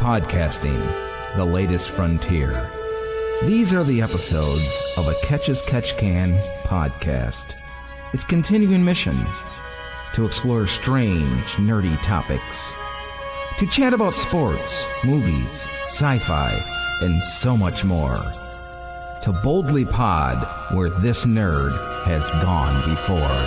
Podcasting, the latest frontier. These are the episodes of a Catch as Catch Can podcast. Its continuing mission: to explore strange, nerdy topics, to chat about sports, movies, sci-fi, and so much more. To boldly pod where this nerd has gone before.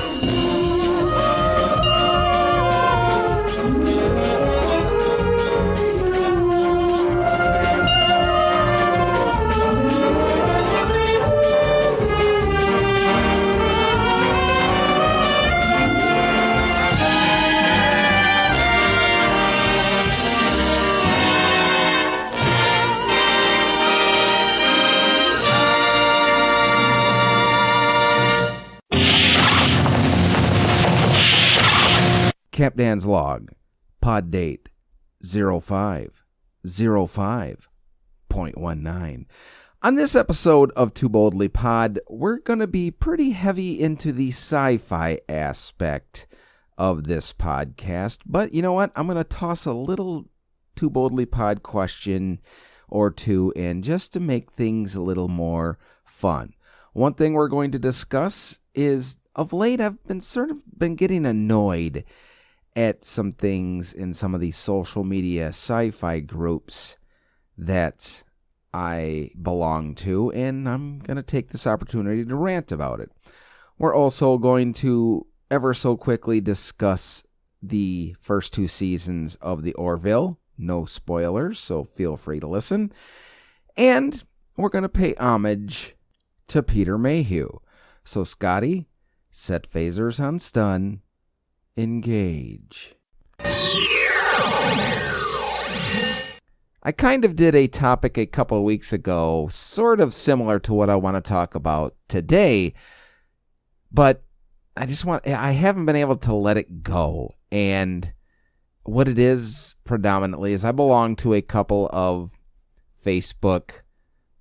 Captain's Log, pod date 0505.19. On this episode of Too Boldly Pod, we're going to be pretty heavy into the sci-fi aspect of this podcast. But you know what? I'm going to toss a little Too Boldly Pod question or two in just to make things a little more fun. One thing we're going to discuss is, of late, I've been getting annoyed at some things in some of these social media sci-fi groups that I belong to, and I'm going to take this opportunity to rant about it. We're also going to ever so quickly discuss the first two seasons of the Orville. No spoilers, so feel free to listen. And we're going to pay homage to Peter Mayhew. So Scotty, set phasers on stun. Engage. I kind of did a topic a couple of weeks ago, sort of similar to what I want to talk about today, but I haven't been able to let it go. And what it is predominantly is I belong to a couple of Facebook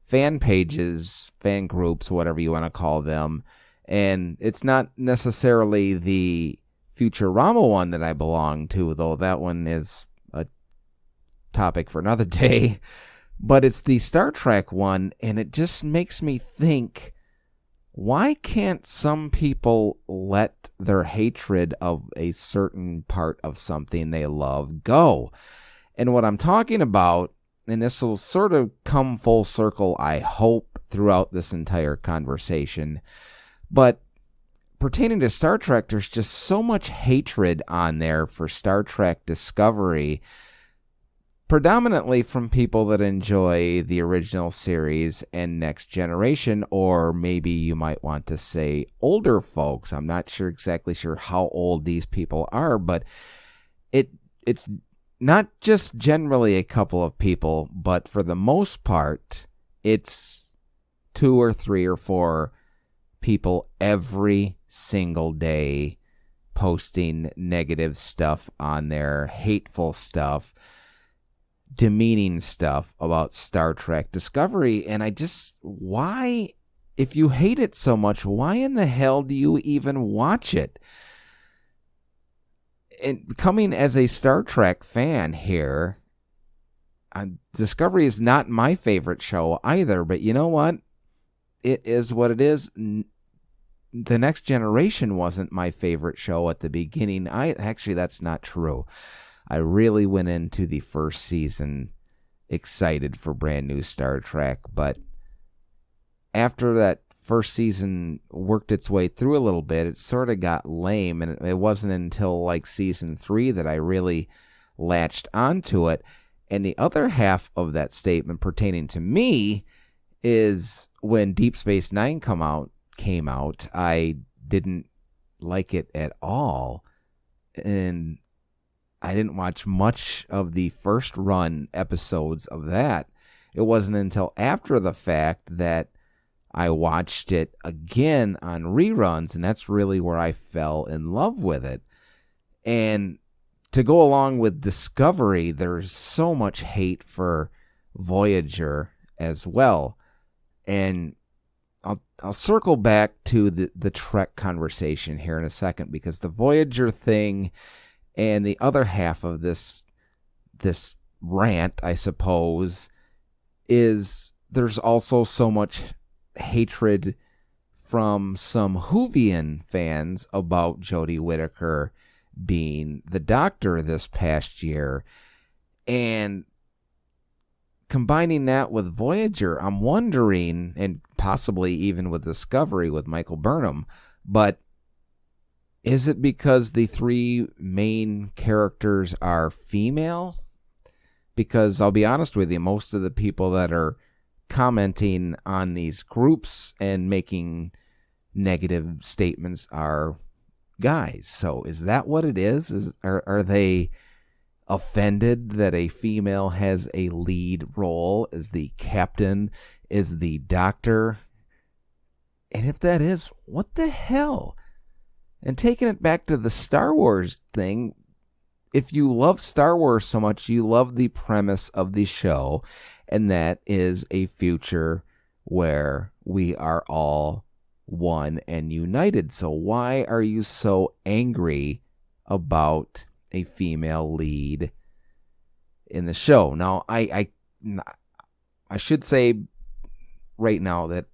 fan pages, fan groups, whatever you want to call them, and it's not necessarily the Futurama one that I belong to, though that one is a topic for another day, but it's the Star Trek one, and it just makes me think, why can't some people let their hatred of a certain part of something they love go? And what I'm talking about, and this will sort of come full circle, I hope, throughout this entire conversation, but pertaining to Star Trek, there's just so much hatred on there for Star Trek Discovery, predominantly from people that enjoy the original series and Next Generation, or maybe you might want to say older folks. I'm not exactly sure how old these people are, but it's not just generally a couple of people, but for the most part, it's 2 or 3 or 4 people every single day posting negative stuff on there, hateful stuff, demeaning stuff about Star Trek Discovery. And why, if you hate it so much, why in the hell do you even watch it? And coming as a Star Trek fan here, Discovery is not my favorite show either, but you know what? It is what it is. The Next Generation wasn't my favorite show at the beginning. Actually, that's not true. I really went into the first season excited for brand new Star Trek, but after that first season worked its way through a little bit, it sort of got lame, and it wasn't until like season 3 that I really latched onto it. And the other half of that statement pertaining to me is when Deep Space Nine came out, I didn't like it at all, and I didn't watch much of the first run episodes of that. It wasn't until after the fact that I watched it again on reruns, and that's really where I fell in love with it. And to go along with Discovery, there's so much hate for Voyager as well. And I'll circle back to the Trek conversation here in a second, because the Voyager thing and the other half of this rant, I suppose, is there's also so much hatred from some Whovian fans about Jodie Whittaker being the Doctor this past year. And combining that with Voyager, I'm wondering, and possibly even with Discovery with Michael Burnham, but is it because the three main characters are female? Because I'll be honest with you, most of the people that are commenting on these groups and making negative statements are guys. So is that what it is? Are they offended that a female has a lead role as the captain, is the Doctor? And if that is, what the hell? And taking it back to the Star Wars thing, if you love Star Wars so much, you love the premise of the show, and that is a future where we are all one and united. So why are you so angry about a female lead in the show? Now, I should say right now that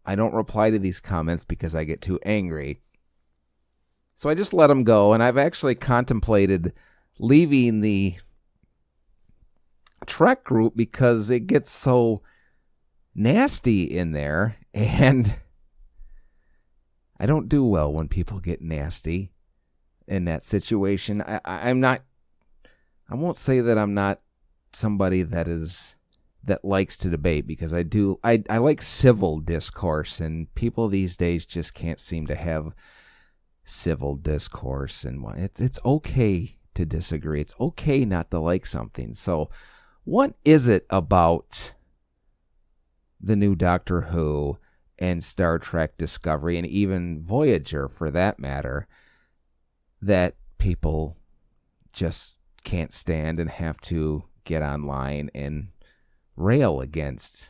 I don't reply to these comments because I get too angry. So I just let them go, and I've actually contemplated leaving the Trek group because it gets so nasty in there, and I don't do well when people get nasty in that situation. I won't say that I'm not somebody that likes to debate, because I do. I like civil discourse, and people these days just can't seem to have civil discourse, and it's okay to disagree. It's okay not to like something. So what is it about the new Doctor Who and Star Trek Discovery, and even Voyager for that matter, that people just can't stand and have to get online and rail against?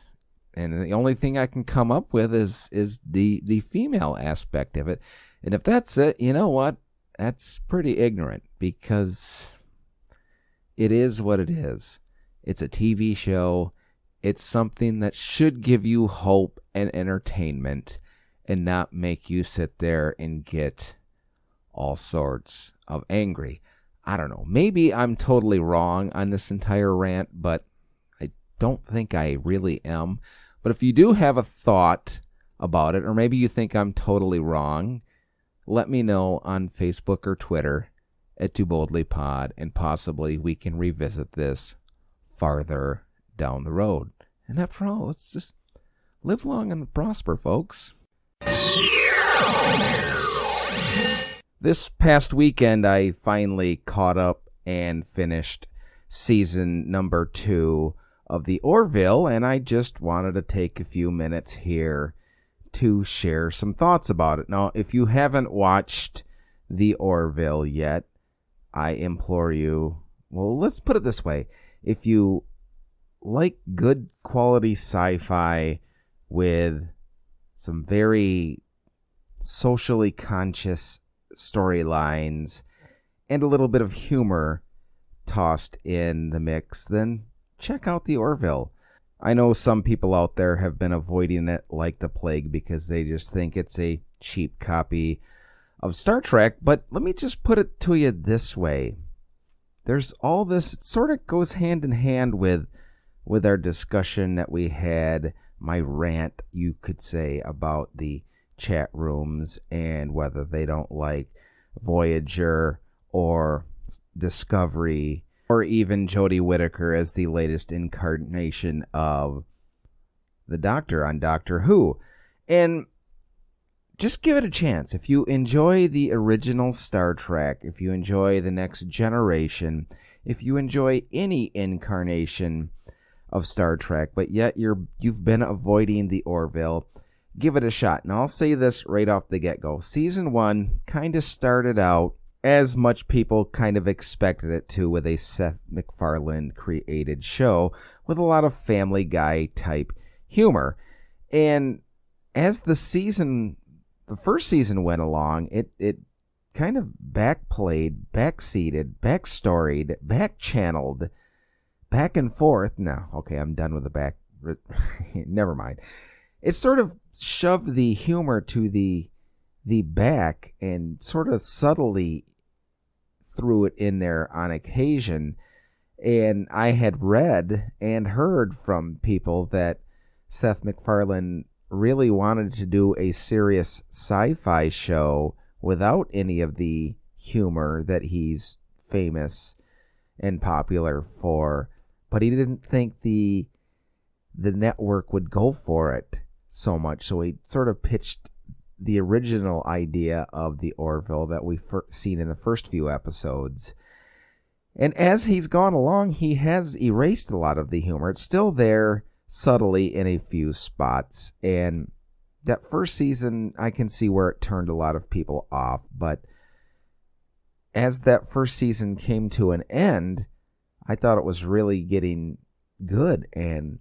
And the only thing I can come up with is the female aspect of it. And if that's it, you know what? That's pretty ignorant, because it is what it is. It's a TV show. It's something that should give you hope and entertainment and not make you sit there and get all sorts of angry. I don't know. Maybe I'm totally wrong on this entire rant, but I don't think I really am. But if you do have a thought about it, or maybe you think I'm totally wrong, let me know on Facebook or Twitter at TooBoldlyPod, and possibly we can revisit this farther down the road. And after all, let's just live long and prosper, folks. This past weekend, I finally caught up and finished season number 2 of the Orville, and I just wanted to take a few minutes here to share some thoughts about it. Now, if you haven't watched the Orville yet, I implore you, well, let's put it this way. If you like good quality sci-fi with some very socially conscious storylines and a little bit of humor tossed in the mix, then check out the Orville. I know some people out there have been avoiding it like the plague because they just think it's a cheap copy of Star Trek, but let me just put it to you this way. There's all this, it sort of goes hand in hand with our discussion that we had, my rant, you could say, about the chat rooms and whether they don't like Voyager or Discovery, or even Jodie Whittaker as the latest incarnation of the Doctor on Doctor Who. And just give it a chance. If you enjoy the original Star Trek, if you enjoy The Next Generation, if you enjoy any incarnation of Star Trek, but yet you've been avoiding the Orville, give it a shot. And I'll say this right off the get-go. Season 1 kind of started out as much people kind of expected it to, with a Seth MacFarlane created show with a lot of Family Guy type humor. And as the first season went along, it kind of backplayed, backseated, backstoried, backchanneled back and forth. No, okay, I'm done with the back. Never mind. It sort of shoved the humor to the back and sort of subtly threw it in there on occasion. And I had read and heard from people that Seth MacFarlane really wanted to do a serious sci-fi show without any of the humor that he's famous and popular for, but he didn't think the network would go for it so much, so he sort of pitched the original idea of the Orville that we've seen in the first few episodes. And as he's gone along, he has erased a lot of the humor. It's still there subtly in a few spots, and that first season, I can see where it turned a lot of people off, but as that first season came to an end, I thought it was really getting good. And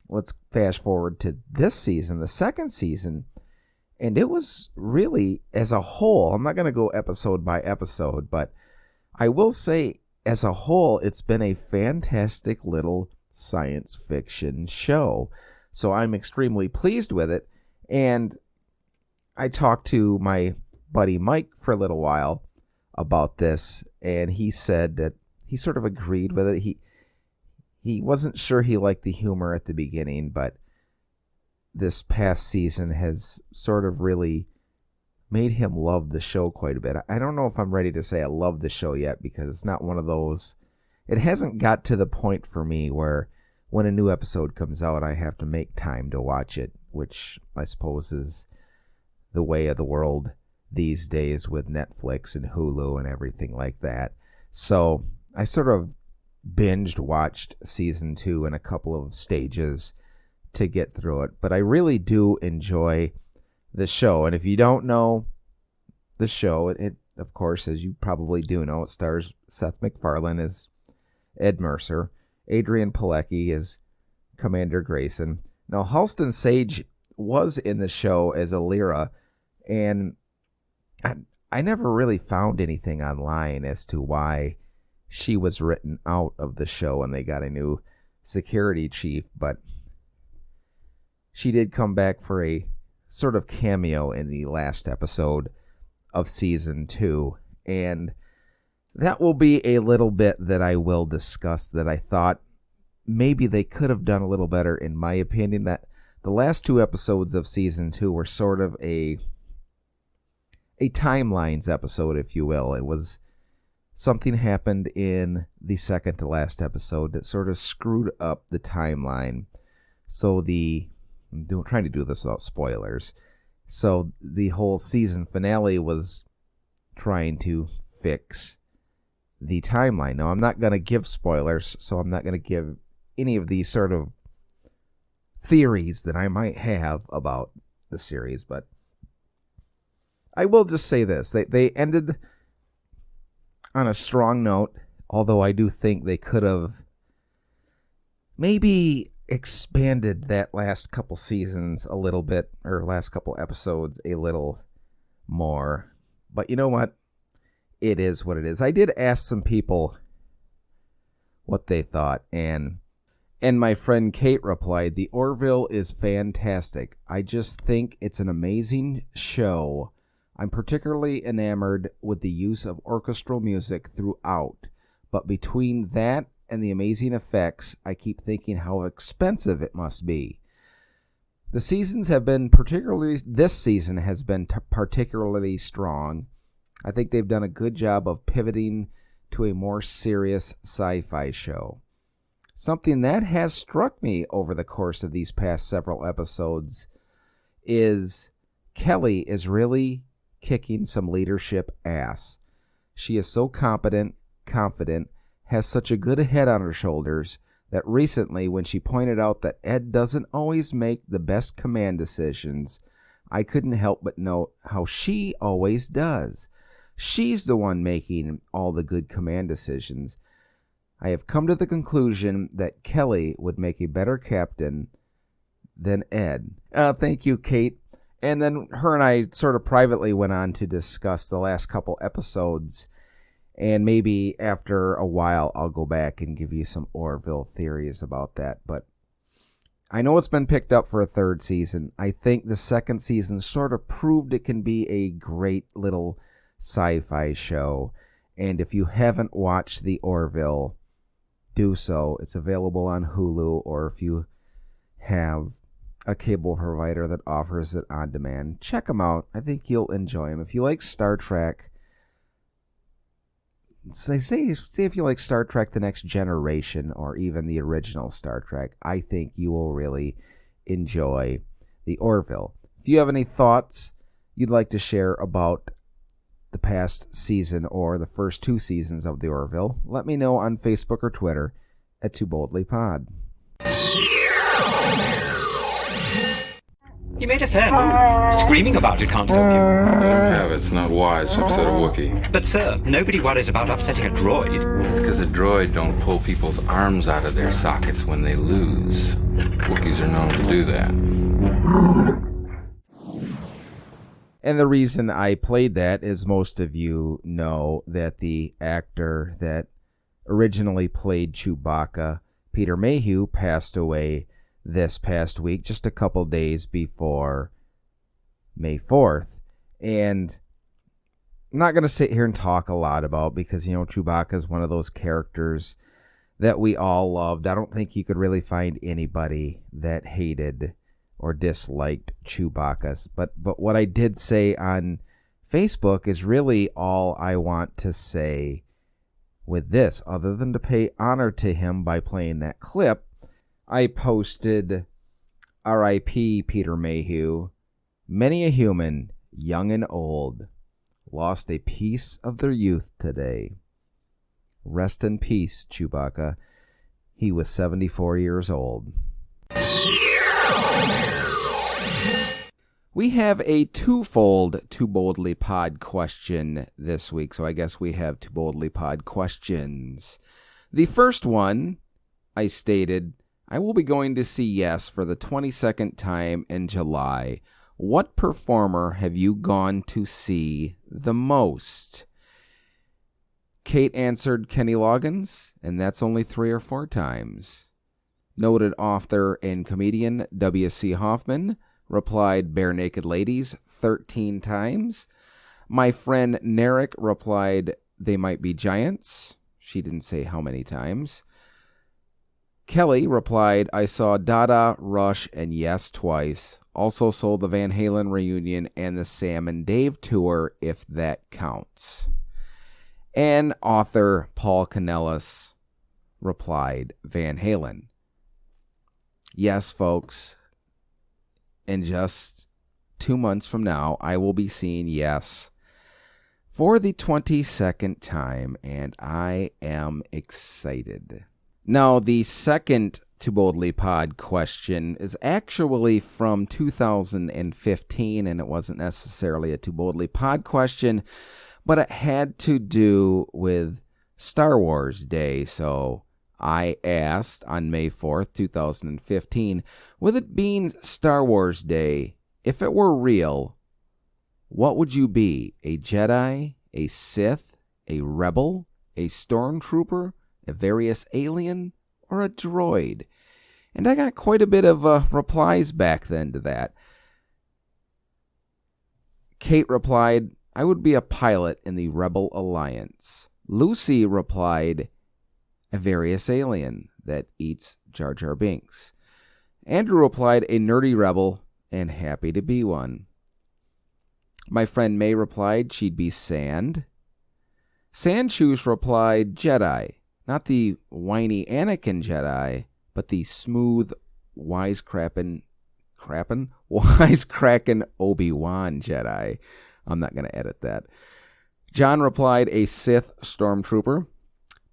let's fast forward to this season, the second season, and it was really, as a whole, I'm not going to go episode by episode, but I will say, as a whole, it's been a fantastic little science fiction show. So I'm extremely pleased with it. And I talked to my buddy Mike for a little while about this, and he said that he sort of agreed with it. He wasn't sure he liked the humor at the beginning, but this past season has sort of really made him love the show quite a bit. I don't know if I'm ready to say I love the show yet, because it's not one of those... It hasn't got to the point for me where when a new episode comes out, I have to make time to watch it, which I suppose is the way of the world these days with Netflix and Hulu and everything like that. So I sort of binged watched season 2 in a couple of stages to get through it. But I really do enjoy the show. And if you don't know the show, it of course, as you probably do know, it stars Seth MacFarlane as Ed Mercer, Adrian Pilecki as Commander Grayson. Now, Halston Sage was in the show as Alira, and I never really found anything online as to why she was written out of the show and they got a new security chief, but she did come back for a sort of cameo in the last episode of season 2, and that will be a little bit that I will discuss that I thought maybe they could have done a little better, in my opinion. That the last 2 episodes of season 2 were sort of a timelines episode, if you will. It was something happened in the second to last episode that sort of screwed up the timeline. So I'm trying to do this without spoilers. So the whole season finale was trying to fix the timeline. Now, I'm not going to give spoilers, so I'm not going to give any of these sort of theories that I might have about the series, but I will just say this. They ended on a strong note, although I do think they could have maybe expanded that last couple seasons a little bit, or last couple episodes a little more. But you know what? It is what it is. I did ask some people what they thought, and my friend Kate replied, "The Orville is fantastic. I just think it's an amazing show. I'm particularly enamored with the use of orchestral music throughout, but between that and the amazing effects, I keep thinking how expensive it must be. This season has been particularly strong. I think they've done a good job of pivoting to a more serious sci-fi show. Something that has struck me over the course of these past several episodes is Kelly is really kicking some leadership ass. She is so competent, confident, has such a good head on her shoulders that recently when she pointed out that Ed doesn't always make the best command decisions, I couldn't help but note how she always does. She's the one making all the good command decisions. I have come to the conclusion that Kelly would make a better captain than Ed." Thank you, Kate. And then her and I sort of privately went on to discuss the last couple episodes. And maybe after a while, I'll go back and give you some Orville theories about that. But I know it's been picked up for a third season. I think the second season sort of proved it can be a great little sci-fi show. And if you haven't watched the Orville, do so. It's available on Hulu, or if you have a cable provider that offers it on demand, check them out. I think you'll enjoy them. If you like Star Trek, say if you like Star Trek The Next Generation or even the original Star Trek, I think you will really enjoy the Orville. If you have any thoughts you'd like to share about the past season or the first two seasons of the Orville, let me know on Facebook or Twitter at Too Boldly Pod. You made a fair move. Screaming about it can't help you. Yeah, it's not wise to upset a Wookiee. But sir, nobody worries about upsetting a droid. It's because a droid don't pull people's arms out of their sockets when they lose. Wookiees are known to do that. And the reason I played that is most of you know that the actor that originally played Chewbacca, Peter Mayhew, passed away this past week, just a couple days before May 4th. And I'm not going to sit here and talk a lot about, because, Chewbacca is one of those characters that we all loved. I don't think you could really find anybody that hated or disliked Chewbacca. But what I did say on Facebook is really all I want to say with this, other than to pay honor to him by playing that clip. I posted, R.I.P. Peter Mayhew. Many a human, young and old, lost a piece of their youth today. Rest in peace, Chewbacca. He was 74 years old. We have a twofold Too Boldly Pod question this week, so I guess we have Too Boldly Pod questions. The first one, I stated, I will be going to see Yes for the 22nd time in July. What performer have you gone to see the most? Kate answered Kenny Loggins, and that's only 3 or 4 times. Noted author and comedian W.C. Hoffman replied Bare Naked Ladies 13 times. My friend Narek replied They Might Be Giants. She didn't say how many times. Kelly replied, I saw Dada, Rush, and Yes twice. Also saw the Van Halen reunion and the Sam and Dave tour, if that counts. And author Paul Canellis replied, Van Halen. Yes, folks. In just 2 months from now, I will be seeing Yes for the 22nd time, and I am excited. Now, the second Too Boldly Pod question is actually from 2015, and it wasn't necessarily a Too Boldly Pod question, but it had to do with Star Wars Day. So I asked on May 4th, 2015, with it being Star Wars Day, if it were real, what would you be? A Jedi, a Sith, a Rebel, a Stormtrooper, a various alien, or a droid? And I got quite a bit of replies back then to that. Kate replied, I would be a pilot in the Rebel Alliance. Lucy replied, a various alien that eats Jar Jar Binks. Andrew replied, a nerdy rebel, and happy to be one. My friend May replied she'd be Sand. Sandshoes replied, Jedi. Not the whiny Anakin Jedi, but the smooth, wisecracking Obi-Wan Jedi. I'm not going to edit that. John replied, a Sith Stormtrooper.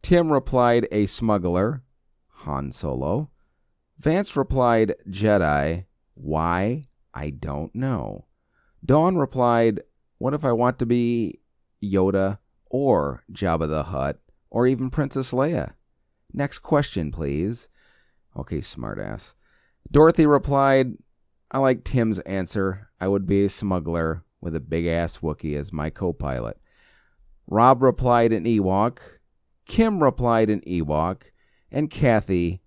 Tim replied, a smuggler. Han Solo. Vance replied, Jedi. Why? I don't know. Dawn replied, what if I want to be Yoda or Jabba the Hutt or even Princess Leia? Next question, please. Okay, smartass. Dorothy replied, I like Tim's answer. I would be a smuggler with a big-ass Wookiee as my co-pilot. Rob replied in Ewok, Kim replied in Ewok, and Kathy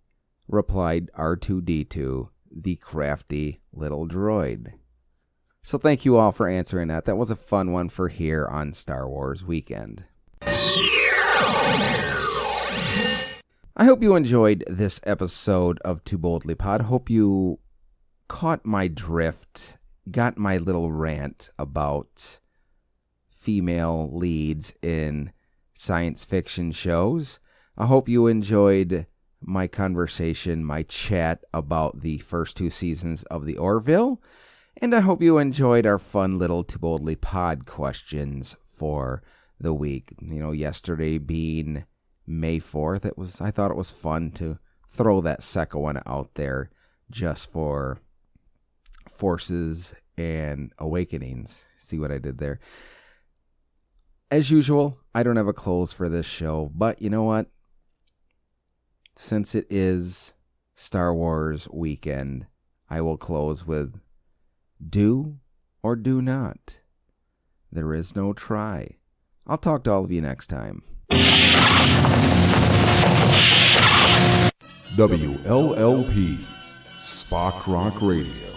replied R2-D2, the crafty little droid. So thank you all for answering that. That was a fun one for here on Star Wars Weekend. I hope you enjoyed this episode of Too Boldly Pod. Hope you caught my drift, got my little rant about female leads in science fiction shows. I hope you enjoyed my conversation, my chat about the first 2 seasons of the Orville. And I hope you enjoyed our fun little Too Boldly Pod questions for the week. Yesterday being May 4th, I thought it was fun to throw that second one out there just for Forces and Awakenings. See what I did there? As usual, I don't have a close for this show, but you know what? Since it is Star Wars Weekend, I will close with do or do not. There is no try. I'll talk to all of you next time. WLLP Spock Rock Radio.